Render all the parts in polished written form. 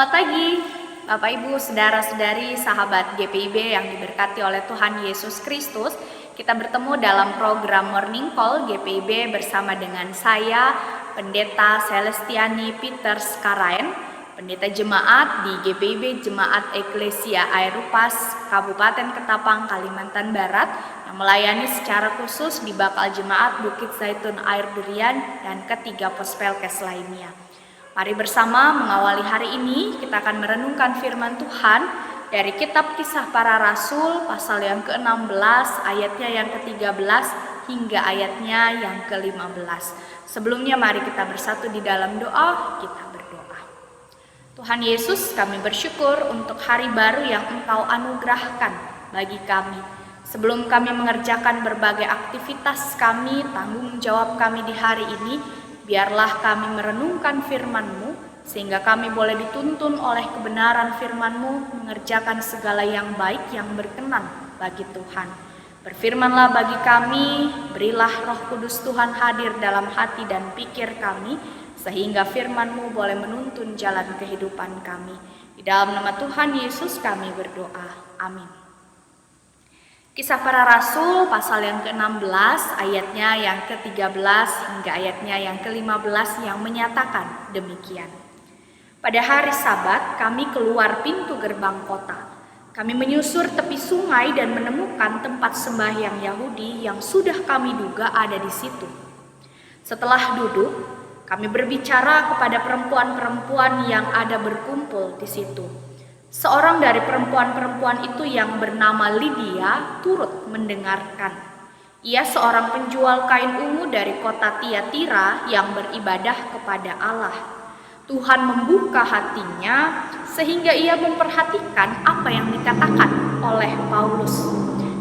Selamat pagi, Bapak Ibu, Saudara-saudari, sahabat GPIB yang diberkati oleh Tuhan Yesus Kristus. Kita bertemu dalam program Morning Call GPIB bersama dengan saya, Pendeta Celestiani Peters Karaen, Pendeta Jemaat di GPIB Jemaat Eklesia Aerupas, Kabupaten Ketapang, Kalimantan Barat, yang melayani secara khusus di bakal Jemaat Bukit Zaitun Air Durian dan ketiga Pospelkes lainnya. Mari bersama mengawali hari ini, kita akan merenungkan firman Tuhan dari kitab Kisah Para Rasul pasal yang ke-16, ayatnya yang ke-13 hingga ayatnya yang ke-15. Sebelumnya mari kita bersatu di dalam doa, kita berdoa. Tuhan Yesus, kami bersyukur untuk hari baru yang Engkau anugerahkan bagi kami. Sebelum kami mengerjakan berbagai aktivitas kami, tanggung jawab kami di hari ini, biarlah kami merenungkan firman-Mu, sehingga kami boleh dituntun oleh kebenaran firman-Mu, mengerjakan segala yang baik yang berkenan bagi Tuhan. Berfirmanlah bagi kami, berilah Roh Kudus Tuhan hadir dalam hati dan pikir kami, sehingga firman-Mu boleh menuntun jalan kehidupan kami. Di dalam nama Tuhan Yesus kami berdoa. Amin. Kisah Para Rasul pasal yang ke-16 ayatnya yang ke-13 hingga ayatnya yang ke-15 yang menyatakan demikian. Pada hari Sabat kami keluar pintu gerbang kota. Kami menyusur tepi sungai dan menemukan tempat sembahyang Yahudi yang sudah kami duga ada di situ. Setelah duduk, kami berbicara kepada perempuan-perempuan yang ada berkumpul di situ. Seorang dari perempuan-perempuan itu yang bernama Lydia turut mendengarkan. Ia seorang penjual kain ungu dari kota Tiatira yang beribadah kepada Allah. Tuhan membuka hatinya sehingga ia memperhatikan apa yang dikatakan oleh Paulus.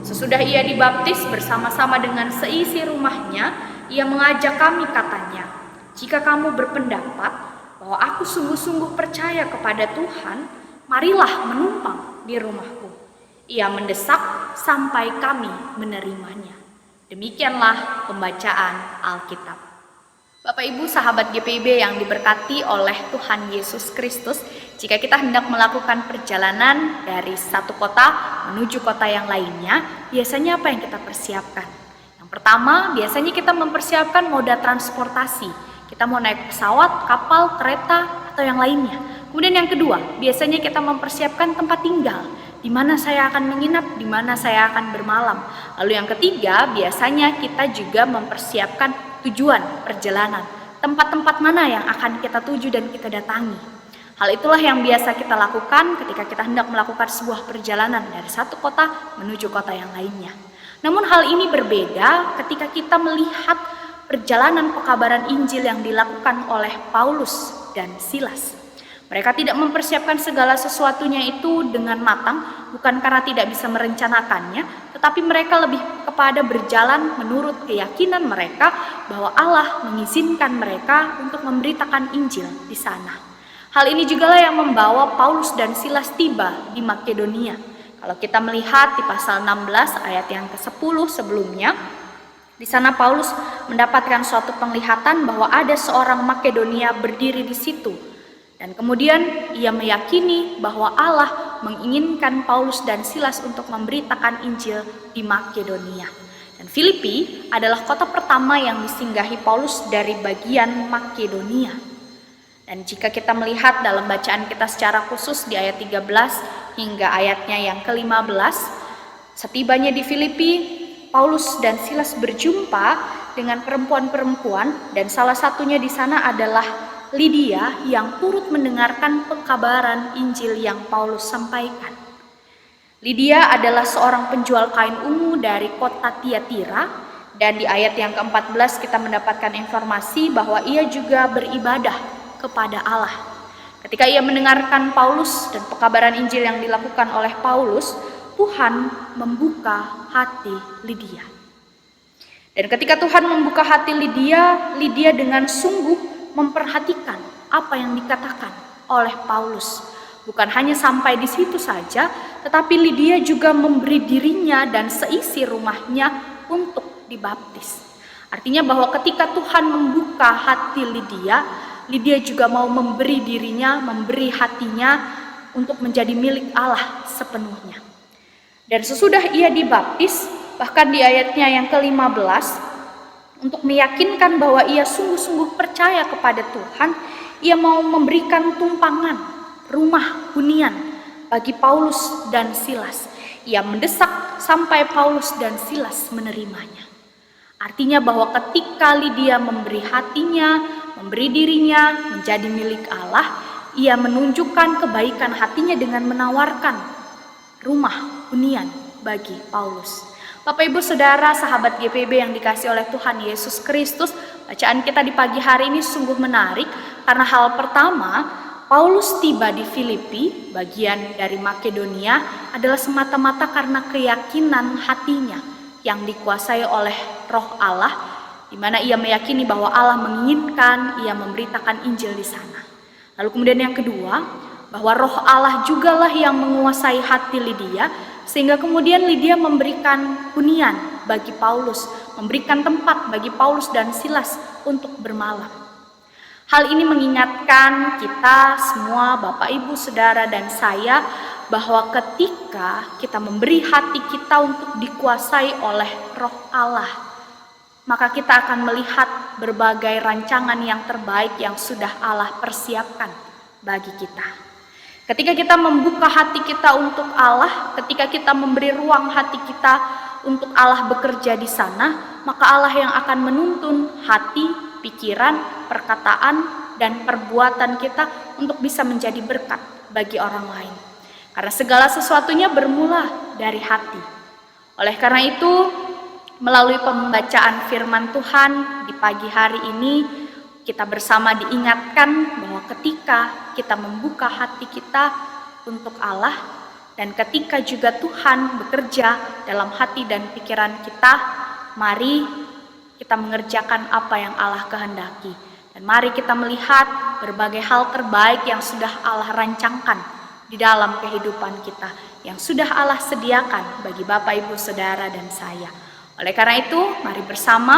Sesudah ia dibaptis bersama-sama dengan seisi rumahnya, ia mengajak kami katanya, "Jika kamu berpendapat bahwa aku sungguh-sungguh percaya kepada Tuhan, marilah menumpang di rumahku." Ia mendesak sampai kami menerimanya. Demikianlah pembacaan Alkitab. Bapak Ibu sahabat GPIB yang diberkati oleh Tuhan Yesus Kristus, jika kita hendak melakukan perjalanan dari satu kota menuju kota yang lainnya, biasanya apa yang kita persiapkan? Yang pertama, biasanya kita mempersiapkan moda transportasi. Kita mau naik pesawat, kapal, kereta, atau yang lainnya. Kemudian yang kedua, biasanya kita mempersiapkan tempat tinggal, di mana saya akan menginap, di mana saya akan bermalam. Lalu yang ketiga, biasanya kita juga mempersiapkan tujuan perjalanan, tempat-tempat mana yang akan kita tuju dan kita datangi. Hal itulah yang biasa kita lakukan ketika kita hendak melakukan sebuah perjalanan dari satu kota menuju kota yang lainnya. Namun hal ini berbeda ketika kita melihat perjalanan pekabaran Injil yang dilakukan oleh Paulus dan Silas. Mereka tidak mempersiapkan segala sesuatunya itu dengan matang, bukan karena tidak bisa merencanakannya, tetapi mereka lebih kepada berjalan menurut keyakinan mereka bahwa Allah mengizinkan mereka untuk memberitakan Injil di sana. Hal ini juga yang membawa Paulus dan Silas tiba di Makedonia. Kalau kita melihat di pasal 16 ayat yang ke-10 sebelumnya, di sana Paulus mendapatkan suatu penglihatan bahwa ada seorang Makedonia berdiri di situ. Dan kemudian ia meyakini bahwa Allah menginginkan Paulus dan Silas untuk memberitakan Injil di Makedonia. Dan Filipi adalah kota pertama yang disinggahi Paulus dari bagian Makedonia. Dan jika kita melihat dalam bacaan kita secara khusus di ayat 13 hingga ayatnya yang ke-15, setibanya di Filipi, Paulus dan Silas berjumpa dengan perempuan-perempuan dan salah satunya di sana adalah Lydia yang turut mendengarkan pekabaran Injil yang Paulus sampaikan. Lydia adalah seorang penjual kain ungu dari kota Tiatira, dan di ayat yang ke-14 kita mendapatkan informasi bahwa ia juga beribadah kepada Allah. Ketika ia mendengarkan Paulus dan pekabaran Injil yang dilakukan oleh Paulus, Tuhan membuka hati Lydia. Dan ketika Tuhan membuka hati Lydia, Lydia dengan sungguh memperhatikan apa yang dikatakan oleh Paulus. Bukan hanya sampai di situ saja, tetapi Lydia juga memberi dirinya dan seisi rumahnya untuk dibaptis. Artinya bahwa ketika Tuhan membuka hati Lydia, Lydia juga mau memberi dirinya, memberi hatinya untuk menjadi milik Allah sepenuhnya. Dan sesudah ia dibaptis, bahkan di ayatnya yang ke-15, untuk meyakinkan bahwa ia sungguh-sungguh percaya kepada Tuhan, ia mau memberikan tumpangan, rumah hunian bagi Paulus dan Silas. Ia mendesak sampai Paulus dan Silas menerimanya. Artinya bahwa ketika Lydia memberi hatinya, memberi dirinya menjadi milik Allah, ia menunjukkan kebaikan hatinya dengan menawarkan rumah hunian bagi Paulus. Bapak Ibu Saudara, sahabat GPIB yang dikasihi oleh Tuhan Yesus Kristus, bacaan kita di pagi hari ini sungguh menarik karena hal pertama, Paulus tiba di Filipi, bagian dari Makedonia, adalah semata-mata karena keyakinan hatinya yang dikuasai oleh Roh Allah, di mana ia meyakini bahwa Allah menginginkan ia memberitakan Injil di sana. Lalu kemudian yang kedua, bahwa Roh Allah jugalah yang menguasai hati Lydia, sehingga kemudian Lydia memberikan hunian bagi Paulus, memberikan tempat bagi Paulus dan Silas untuk bermalam. Hal ini mengingatkan kita semua, Bapak, Ibu, Saudara, dan saya, bahwa ketika kita memberi hati kita untuk dikuasai oleh Roh Allah, maka kita akan melihat berbagai rancangan yang terbaik yang sudah Allah persiapkan bagi kita. Ketika kita membuka hati kita untuk Allah, ketika kita memberi ruang hati kita untuk Allah bekerja di sana, maka Allah yang akan menuntun hati, pikiran, perkataan, dan perbuatan kita untuk bisa menjadi berkat bagi orang lain. Karena segala sesuatunya bermula dari hati. Oleh karena itu, melalui pembacaan firman Tuhan di pagi hari ini, kita bersama diingatkan bahwa ketika kita membuka hati kita untuk Allah, dan ketika juga Tuhan bekerja dalam hati dan pikiran kita, mari kita mengerjakan apa yang Allah kehendaki. Dan mari kita melihat berbagai hal terbaik yang sudah Allah rancangkan di dalam kehidupan kita, yang sudah Allah sediakan bagi Bapak, Ibu, Saudara, dan saya. Oleh karena itu, mari bersama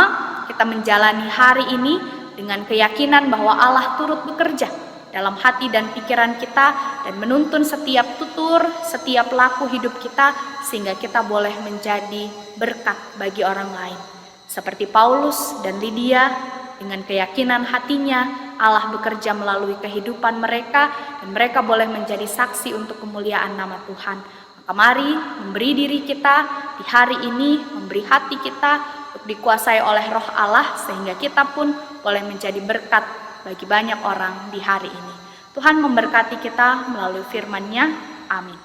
kita menjalani hari ini dengan keyakinan bahwa Allah turut bekerja dalam hati dan pikiran kita dan menuntun setiap tutur, setiap laku hidup kita, sehingga kita boleh menjadi berkat bagi orang lain. Seperti Paulus dan Lydia, dengan keyakinan hatinya, Allah bekerja melalui kehidupan mereka, dan mereka boleh menjadi saksi untuk kemuliaan nama Tuhan. Maka mari memberi diri kita di hari ini, memberi hati kita untuk dikuasai oleh Roh Allah, sehingga kita pun boleh menjadi berkat bagi banyak orang di hari ini. Tuhan memberkati kita melalui firman-Nya. Amin.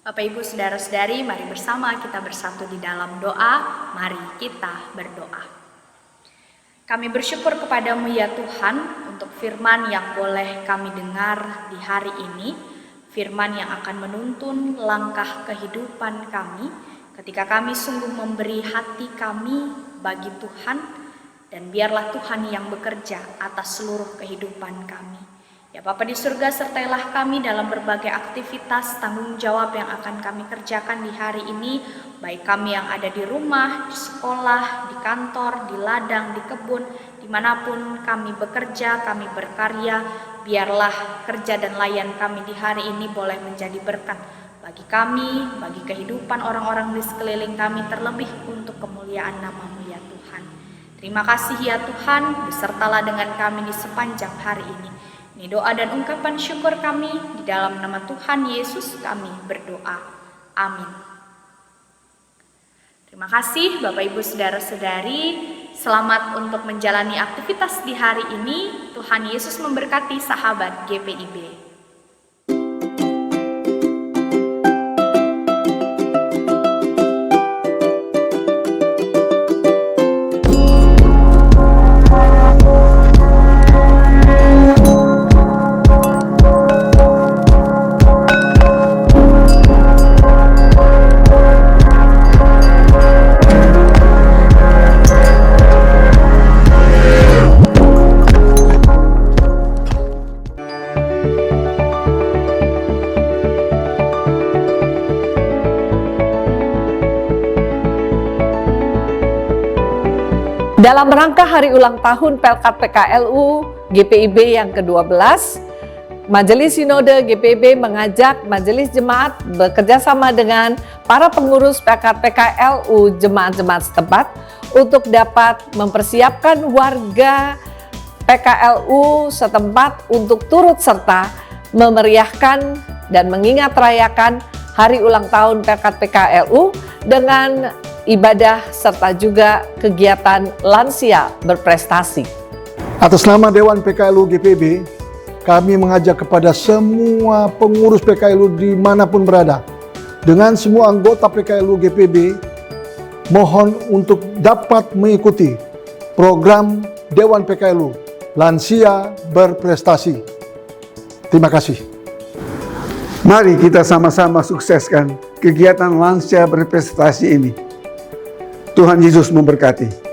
Bapak, Ibu, Saudara-saudari, mari bersama kita bersatu di dalam doa. Mari kita berdoa. Kami bersyukur kepadamu ya Tuhan untuk firman yang boleh kami dengar di hari ini. Firman yang akan menuntun langkah kehidupan kami ketika kami sungguh memberi hati kami bagi Tuhan. Dan biarlah Tuhan yang bekerja atas seluruh kehidupan kami. Ya Bapa di surga, sertailah kami dalam berbagai aktivitas tanggung jawab yang akan kami kerjakan di hari ini, baik kami yang ada di rumah, di sekolah, di kantor, di ladang, di kebun, dimanapun kami bekerja, kami berkarya. Biarlah kerja dan layan kami di hari ini boleh menjadi berkat bagi kami, bagi kehidupan orang-orang di sekeliling kami, terlebih untuk kemuliaan nama-Mu ya Tuhan. Terima kasih ya Tuhan, besertalah dengan kami di sepanjang hari ini. Ini doa dan ungkapan syukur kami, di dalam nama Tuhan Yesus kami berdoa. Amin. Terima kasih Bapak, Ibu, Saudara-saudari. Selamat untuk menjalani aktivitas di hari ini. Tuhan Yesus memberkati sahabat GPIB. Dalam rangka hari ulang tahun Pelkat PKLU GPIB yang ke-12, Majelis Sinode GPIB mengajak Majelis Jemaat bekerjasama dengan para pengurus PKLU jemaat-jemaat setempat untuk dapat mempersiapkan warga PKLU setempat untuk turut serta memeriahkan dan mengingat rayakan hari ulang tahun PKLU dengan ibadah serta juga kegiatan lansia berprestasi. Atas nama Dewan PKLU GPIB, kami mengajak kepada semua pengurus PKLU dimanapun berada, dengan semua anggota PKLU GPIB, mohon untuk dapat mengikuti program Dewan PKLU Lansia Berprestasi. Terima kasih. Mari kita sama-sama sukseskan kegiatan Lansia Berprestasi ini. Tuhan Yesus memberkati.